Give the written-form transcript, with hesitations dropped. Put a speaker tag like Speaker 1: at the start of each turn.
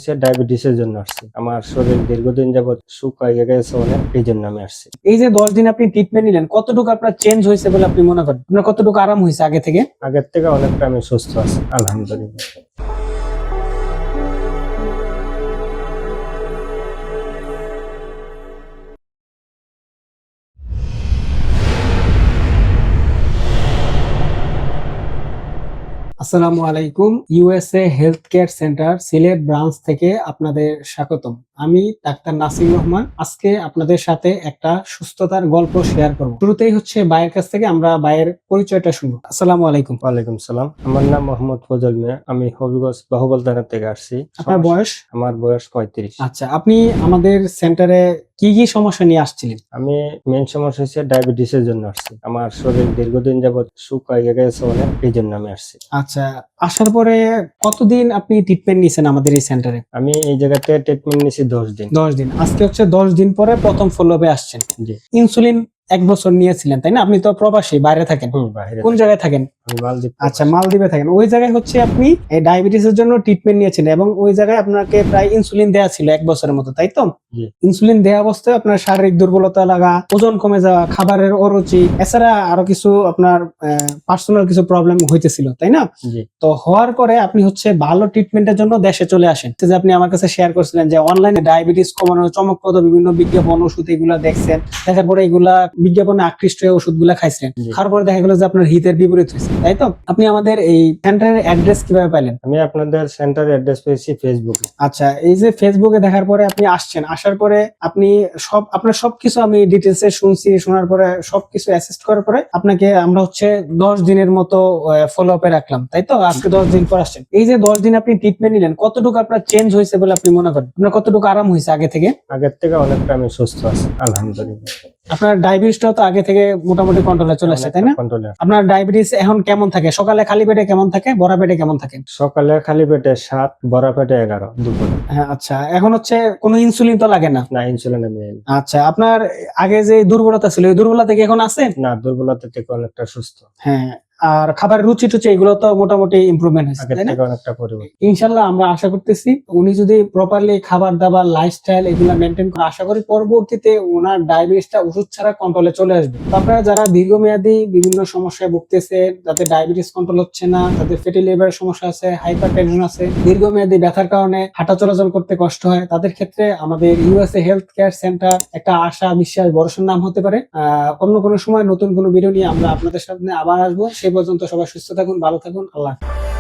Speaker 1: হয়েছে ডায়াবেটিসের জন্য আসছি। আমার শরীর দীর্ঘদিন যাবত শুকাইয়ে গেছে অনেক, এই জন্য আমি আসছি।
Speaker 2: এই যে 10 দিন আপনি ট্রিটমেন্ট নিলেন, কতটুকু আপনার চেঞ্জ হয়েছে বলে আপনি মনে করেন? আপনার কতটুকু আরাম হয়েছে আগে থেকে?
Speaker 1: আগের থেকে অনেকটা আমি সুস্থ আছি, আলহামদুলিল্লাহ।
Speaker 2: আসসালামু আলাইকুম। USA health care centre Sylhet branch থেকে আপনাদের স্বাগতম। আমি ডাক্তার নাসির রহমান। আজকে আপনাদের সাথে একটা সুস্থতার গল্প শেয়ার করব। শুরুতেই হচ্ছে ভাইয়ের কাছ থেকে আমরা ভাইয়ের পরিচয়টা শুনবো। আসসালামু আলাইকুম।
Speaker 1: ওয়ালাইকুম সালাম। আমার নাম মোহাম্মদ ফজল মিয়া। আমি হবিগঞ্জ বাহুবল থানা থেকে আসছি।
Speaker 2: আপনার বয়স?
Speaker 1: আমার বয়স 35।
Speaker 2: আচ্ছা, আপনি আমাদের সেন্টারে কি কি সমস্যা নিয়ে আসছিলেন?
Speaker 1: আমি মেন সমস্যা হচ্ছে ডায়াবেটিসের জন্য আসছি। আমার শরীর দীর্ঘদিন যাবত শুকাইয়ে গেছে অনেক, এই জন্য আমি আসছি।
Speaker 2: আচ্ছা, আসার পরে কতদিন আপনি ট্রিটমেন্ট নিয়েছেন আমাদের এই সেন্টারে?
Speaker 1: আমি এই জায়গাতে ট্রিটমেন্ট নিয়েছি 10 দিন।
Speaker 2: 10 দিন। আজকে হচ্ছে 10 দিন পরে প্রথম ফলোআপে আসছেন।
Speaker 1: জি।
Speaker 2: ইনসুলিন 1 বছর নিয়েছিলেন, তাই না? আপনি তো প্রবাসী, বাইরে থাকেন।
Speaker 1: বাইরে
Speaker 2: কোন জায়গায় থাকেন?
Speaker 1: আমি মালদ্বীপ।
Speaker 2: আচ্ছা, মালদ্বীপে থাকেন। ওই জায়গায় হচ্ছে আপনি এই ডায়াবেটিসের জন্য ট্রিটমেন্ট নিয়েছেন এবং ওই জায়গায় আপনাকে প্রায় ইনসুলিন দেয়া ছিল 1 বছরের মতো, তাই তো?
Speaker 1: জি।
Speaker 2: ইনসুলিন দেয়া অবস্থায় আপনার শারীরিক দুর্বলতা লাগা, ওজন কমে যাওয়া, খাবারের অরুচি, এছাড়া আরো কিছু আপনার পার্সোনাল কিছু প্রবলেম হইতেছিল, তাই না?
Speaker 1: জি।
Speaker 2: তো হওয়ার পরে আপনি হচ্ছে ভালো ট্রিটমেন্টের জন্য দেশে চলে আসেন। যে আপনি আমার কাছে শেয়ার করছিলেন যে অনলাইনে ডায়াবেটিস কমানোর চমকপ্রদ বিভিন্ন বিজ্ঞাপন, ওষুধ এগুলা দেখছেন, দেখার পরে এগুলা বিজ্ঞাপনে আকৃষ্ট হয়ে ওষুধগুলা খাইছিলেন।
Speaker 1: জি।
Speaker 2: খাওয়ার পরে দেখা গেল যে আপনার হিতের বিপরীত হয়েছে, তাই তো? আপনি আমাদের এই সেন্টারের অ্যাড্রেস কিভাবে পাইলেন?
Speaker 1: আমি আপনাদের সেন্টারের অ্যাড্রেস পেয়েছি ফেসবুকে।
Speaker 2: আচ্ছা, এই যে ফেসবুকে দেখার পরে আপনি আসছেন, আসার পরে আপনি আপনার সবকিছু আমি ডিটেলসে শুনছি, শোনার পরে সবকিছু অ্যাসেস্ট করার পরে আপনাকে আমরা হচ্ছে 10 দিনের মতো ফলো আপে রাখলাম, তাই তো? আজকে 10 দিন পর আসছেন। এই যে 10 দিন আপনি ট্রিটমেন্ট নিলেন, কতটুকু আপনার চেঞ্জ হয়েছে বলে আপনি মনে করেন? আপনার কতটুকু আরাম হয়েছে আগে থেকে?
Speaker 1: আগের থেকে অনেকটা আমি সুস্থ আছি, আলহামদুলিল্লাহ।
Speaker 2: আপনার ডায়াবেটিসটাও তো আগে থেকে মোটামুটি কন্ট্রোলে চলে আসছে, তাই না?
Speaker 1: কন্ট্রোলে।
Speaker 2: আপনার ডায়াবেটিস এখন কেমন থাকে? সকালে খালি পেটে কেমন থাকে, ভরা পেটে কেমন থাকে?
Speaker 1: সকালে খালি পেটে 7, ভরা পেটে 11, দুপুরে।
Speaker 2: হ্যাঁ, আচ্ছা। এখন হচ্ছে কোনো ইনসুলিন তো লাগে না?
Speaker 1: না, ইনসুলিন আমি নেই।
Speaker 2: আচ্ছা, আপনার আগে যে দুর্বলতা ছিল, ওই দুর্বলতা কি এখন আছে?
Speaker 1: না, দুর্বলতা থেকে অনেকটা সুস্থ।
Speaker 2: হ্যাঁ। আর খাবার রুচি টুচি এগুলো তো মোটামুটি ইমপ্রুভমেন্ট হয়েছে,
Speaker 1: আগের
Speaker 2: তাই না?
Speaker 1: থেকে অনেকটা পরিবর্তন।
Speaker 2: ইনশাল্লাহ আমরা আশা করতেছি উনি যদি প্রপারলি খাবার দাবার, লাইফস্টাইল এগুলো মেনটেন করে, আশা করি পরবর্তীতে ওনার ডায়াবেটিসটা ওষুধ ছাড়া কন্ট্রোলে চলে আসবে। তো আপনারা যারা দীর্ঘমেয়াদী বিভিন্ন সমস্যায় ভুগতেছে, যাদের ডায়াবেটিস কন্ট্রোল হচ্ছে না, যাদের ফ্যাটি লিভারের সমস্যা আছে, হাইপার টেনশন আছে, দীর্ঘমেয়াদী ব্যথার কারণে হাঁটা চলাচল করতে কষ্ট হয়, তাদের ক্ষেত্রে আমাদের ইউএসএ হেলথ কেয়ার সেন্টার একটা আশা, বিশ্বাস, ভরসার নাম হতে পারে। অন্য কোনো সময় নতুন কোনো ভিডিও নিয়ে আমরা আপনাদের সামনে আবার আসবো। সেই পর্যন্ত সবাই সুস্থ থাকুন, ভালো থাকুন। আল্লাহ হাফেজ।